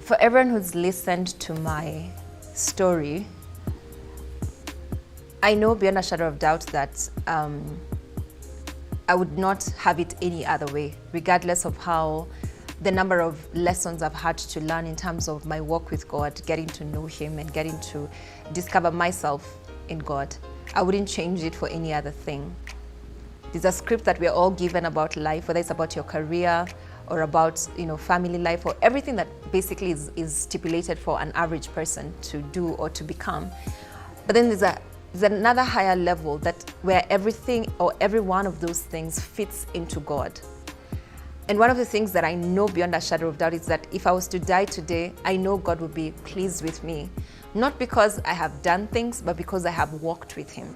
For everyone who's listened to my story, I know beyond a shadow of doubt that I would not have it any other way, regardless of how the number of lessons I've had to learn in terms of my walk with God, getting to know Him and getting to discover myself in God. I wouldn't change it for any other thing. There's a script that we're all given about life, whether it's about your career or about family life, or everything that basically is stipulated for an average person to do or to become. But then there's another higher level where everything or every one of those things fits into God. And one of the things that I know beyond a shadow of doubt is that if I was to die today, I know God would be pleased with me. Not because I have done things, but because I have walked with Him.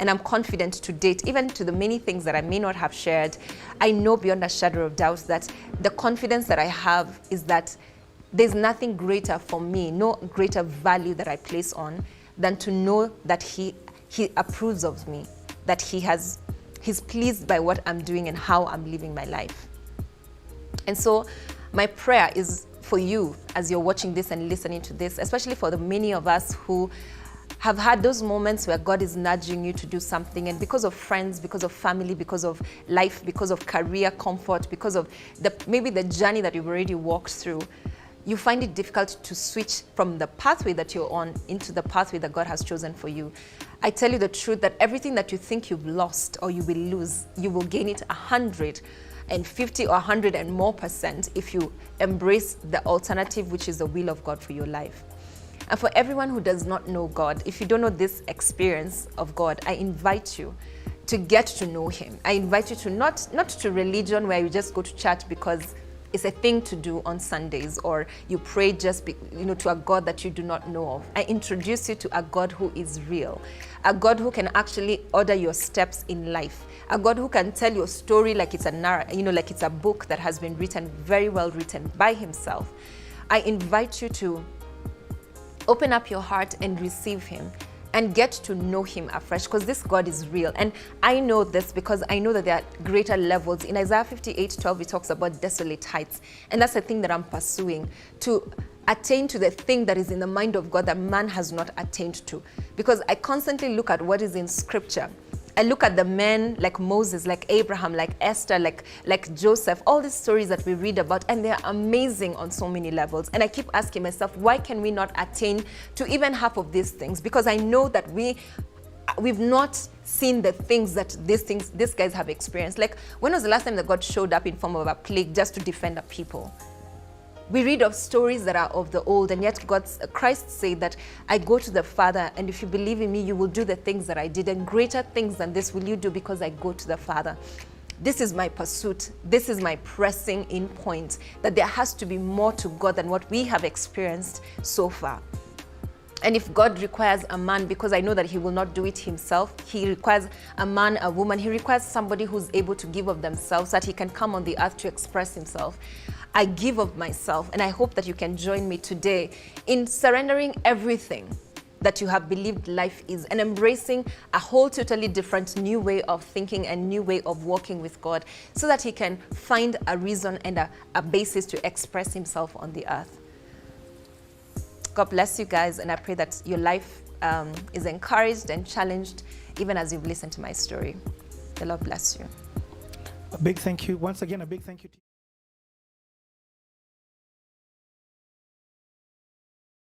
And I'm confident to date, even to the many things that I may not have shared, I know beyond a shadow of doubt that the confidence that I have is that there's nothing greater for me, no greater value that I place on than to know that He approves of me, that He's pleased by what I'm doing and how I'm living my life. And so my prayer is for you as you're watching this and listening to this, especially for the many of us who have had those moments where God is nudging you to do something, and because of friends, because of family, because of life, because of career comfort, because of maybe the journey that you've already walked through, you find it difficult to switch from the pathway that you're on into the pathway that God has chosen for you. I tell you the truth that everything that you think you've lost or you will lose, you will gain it 150 or 100 and more % if you embrace the alternative, which is the will of God for your life. And for everyone who does not know God, if you don't know this experience of God, I invite you to get to know Him. I invite you to not to religion where you just go to church because it's a thing to do on Sundays, or you pray just to a God that you do not know of. I introduce you to a God who is real, a God who can actually order your steps in life, a God who can tell your story like it's like it's a book that has been written, very well written by Himself. I invite you to open up your heart and receive Him and get to know Him afresh, because this God is real. And I know this because I know that there are greater levels. In Isaiah 58:12, it talks about desolate heights. And that's the thing that I'm pursuing, to attain to the thing that is in the mind of God that man has not attained to. Because I constantly look at what is in Scripture. I look at the men like Moses, like Abraham, like Esther, like Joseph, all these stories that we read about, and they're amazing on so many levels. And I keep asking myself, why can we not attain to even half of these things? Because I know that we've not seen the things that these guys have experienced. Like, when was the last time that God showed up in form of a plague just to defend a people? We read of stories that are of the old, and yet Christ said that I go to the Father, and if you believe in me, you will do the things that I did, and greater things than this will you do, because I go to the Father. This is my pursuit. This is my pressing in point, that there has to be more to God than what we have experienced so far. And if God requires a man, because I know that He will not do it Himself, He requires a man, a woman, He requires somebody who's able to give of themselves, so that He can come on the earth to express Himself. I give of myself, and I hope that you can join me today in surrendering everything that you have believed life is and embracing a whole totally different new way of thinking and new way of walking with God, so that He can find a reason and a basis to express Himself on the earth. God bless you guys, and I pray that your life is encouraged and challenged even as you've listened to my story. The Lord bless you. A big thank you. Once again, a big thank you to you.